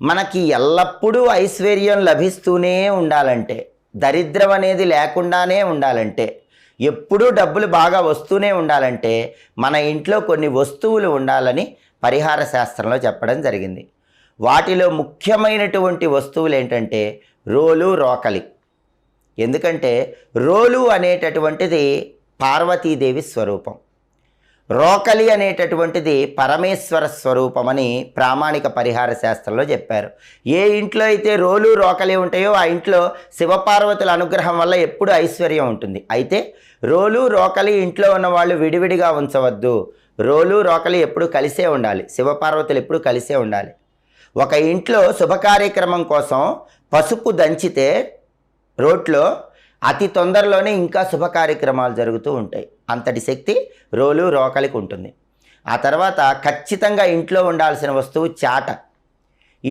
మనకి ఎల్లప్పుడూ ఐశ్వర్యం లభిస్తూనే ఉండాలంటే, దరిద్రం అనేది లేకుండానే ఉండాలంటే, ఎప్పుడూ డబ్బులు బాగా వస్తూనే ఉండాలంటే మన ఇంట్లో కొన్ని వస్తువులు ఉండాలని పరిహార శాస్త్రంలో చెప్పడం జరిగింది. వాటిలో ముఖ్యమైనటువంటి వస్తువులు ఏంటంటే రోలు, రోకలి. ఎందుకంటే రోలు అనేటటువంటిది పార్వతీదేవి స్వరూపం, రోకలి అనేటటువంటిది పరమేశ్వర స్వరూపమని ప్రామాణిక పరిహార శాస్త్రంలో చెప్పారు. ఏ ఇంట్లో అయితే రోలు, రోకలి ఉంటాయో ఆ ఇంట్లో శివపార్వతుల అనుగ్రహం వల్ల ఎప్పుడు ఐశ్వర్యం ఉంటుంది. అయితే రోలు, రోకలి ఇంట్లో ఉన్న వాళ్ళు విడివిడిగా ఉంచవద్దు. రోలు, రోకలి ఎప్పుడు కలిసే ఉండాలి, శివపార్వతులు ఎప్పుడు కలిసే ఉండాలి. ఒక ఇంట్లో శుభకార్యక్రమం కోసం పసుపు దంచితే రోట్లో అతి తొందరలోనే ఇంకా శుభ కార్యక్రమాలు జరుగుతూ ఉంటాయి. అంతటి శక్తి రోలు, రోకలికి ఉంటుంది. ఆ తర్వాత ఖచ్చితంగా ఇంట్లో ఉండాల్సిన వస్తువు చాట.